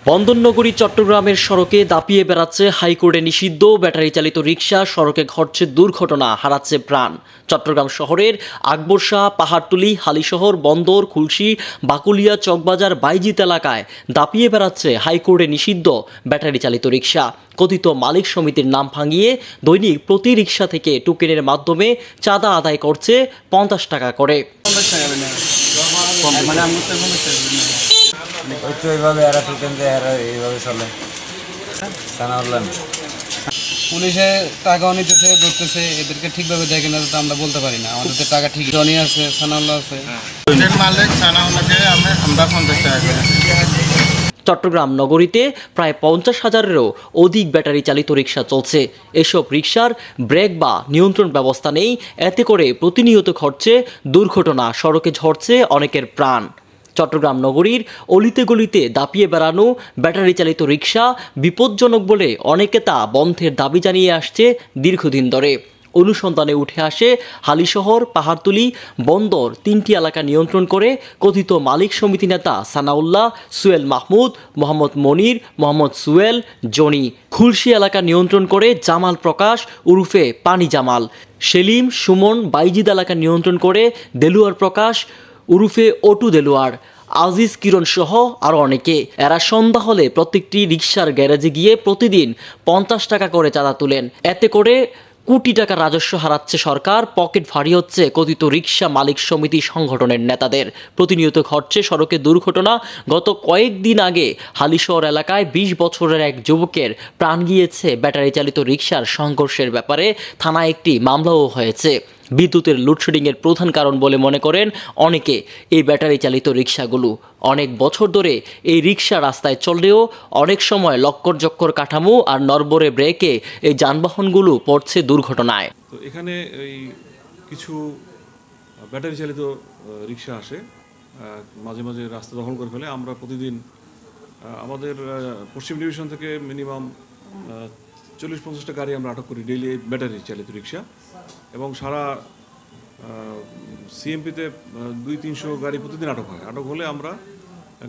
বন্দরনগরী চট্টগ্রামের সড়কে দাপিয়ে বেড়াচ্ছে হাইকোর্টে নিষিদ্ধ ব্যাটারি চালিত রিকশা। সড়কে ঘটছে দুর্ঘটনা, হারাচ্ছে প্রাণ। চট্টগ্রাম শহরের আকবর শাহ, পাহাড়তলী, হালিশহর, বন্দর, খুলশী, বাকুলিয়া, চকবাজার, বাইজিত এলাকায় দাপিয়ে বেড়াচ্ছে হাইকোর্টে নিষিদ্ধ ব্যাটারি চালিত রিকশা। কথিত মালিক সমিতির নাম ভাঙিয়ে দৈনিক প্রতি রিকশা থেকে টোকেনের মাধ্যমে চাঁদা আদায় করছে 50 টাকা করে। পুলিশে টাকাও নিতেছে, ধরতেছে, এদেরকে ঠিকভাবে দেখে না, তো আমরা বলতে পারি না। আমাদের তো টাকা ঠিক জনি আছে, সানাউল্লাহ আছে। মালিক সানাউল্লাহকে আমরা 50 টাকা করে। চট্টগ্রাম নগরীতে প্রায় 50,000-এরও অধিক ব্যাটারি চালিত রিকশা চলছে। এসব রিকশার ব্রেক বা নিয়ন্ত্রণ ব্যবস্থা নেই, এতে করে প্রতিনিয়ত ঘটছে দুর্ঘটনা, সড়কে ঝরছে অনেকের প্রাণ। চট্টগ্রাম নগরীর অলিতে গলিতে দাপিয়ে বেড়ানো ব্যাটারি চালিত রিকশা বিপজ্জনক বলে অনেকে তা বন্ধের দাবি জানিয়ে আসছে দীর্ঘদিন ধরে। অনুসন্ধানে উঠে আসে হালিশহর, পাহাড়তলী, বন্দর তিনটি এলাকা নিয়ন্ত্রণ করে কথিত মালিক সমিতি নেতা সানাউল্লাহ, সুয়েল মাহমুদ, মোহাম্মদ মনির, মোহাম্মদ সুয়েল, জনি। খুলশী এলাকা নিয়ন্ত্রণ করে জামাল প্রকাশ উরুফে পানি জামাল। সেলিম, সুমন, বাইজিদ এলাকা নিয়ন্ত্রণ করে দেলুয়ার প্রকাশ উরুফে অটু দেলুয়ার, আজিজ, কিরণ সহ আরও অনেকে। এরা সন্ধ্যা হলে প্রত্যেকটি রিকশার গ্যারেজে গিয়ে প্রতিদিন 50 টাকা করে চাঁদা তুলেন। এতে করে কোটি টাকা রাজস্ব হারাচ্ছে সরকার, পকেট ভারী হচ্ছে কথিত রিকশা মালিক সমিতি সংগঠনের নেতাদের। প্রতিনিয়ত ঘটছে সড়কে দুর্ঘটনা। গত কয়েকদিন আগে হালিশহর এলাকায় 20 বছরের এক যুবকের প্রাণ গিয়েছে ব্যাটারি চালিত রিকশার সংঘর্ষের ব্যাপারে থানায় একটি মামলাও হয়েছে। বিদ্যুতের লোডশেডিংয়ের প্রধান কারণ বলে মনে করেন অনেকে এই ব্যাটারি চালিত রিকশাগুলো। অনেক বছর ধরে এই রিকশা রাস্তায় চললেও অনেক সময় লক্কর কাঠামো আর নড়বড়ে ব্রেকে এই যানবাহনগুলো পড়ছে দুর্ঘটনায়। তো এখানে এই কিছু ব্যাটারি চালিত রিকশা আসে, মাঝে মাঝে রাস্তা দখল করে ফেলে। আমরা প্রতিদিন আমাদের পশ্চিম ডিভিশন থেকে মিনিমাম 40-50টা গাড়ি আমরা আটক করি ডেইলি, ব্যাটারি চালিত রিকশা। এবং সারা সিএমপিতে 200-300 গাড়ি প্রতিদিন আটক হয়। আটক হলে আমরা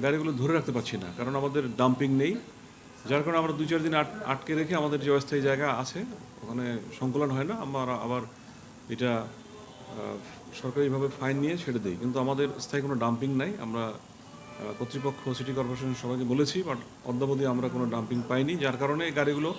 গাড়িগুলো ধরে রাখতে পারছি না, কারণ আমাদের ডাম্পিং নেই। যার কারণে আমরা 2-4 দিন আটকে রেখে আমাদের যে অস্থায়ী জায়গা আছে ওখানে সংকলন হয় না, আমরা আবার এটা সরকারিভাবে ফাইন নিয়ে ছেড়ে দিই। কিন্তু আমাদের স্থায়ী কোনো ডাম্পিং নাই। আমরা কর্তৃপক্ষ, সিটি কর্পোরেশন সবাইকে বলেছি, বাট অদ্যাবধি আমরা কোনো ডাম্পিং পাইনি, যার কারণে গাড়িগুলো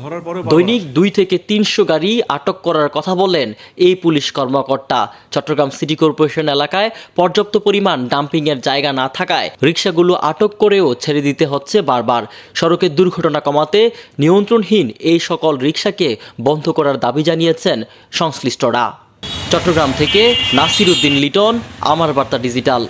ধরার পরে দৈনিক 2 থেকে 300 গাড়ি আটক করার কথা বলেন এই পুলিশ কর্মকর্তা। চট্টগ্রাম সিটি কর্পোরেশন এলাকায় পর্যাপ্ত পরিমাণ ডাম্পিংয়ের জায়গা না থাকায় রিকশাগুলো আটক করেও ছেড়ে দিতে হচ্ছে বারবার। সড়কের দুর্ঘটনা কমাতে নিয়ন্ত্রণহীন এই সকল রিকশাকে বন্ধ করার দাবি জানিয়েছেন সংশ্লিষ্টরা। চট্টগ্রাম থেকে নাসির উদ্দিন লিটন, আমার বার্তা ডিজিটাল।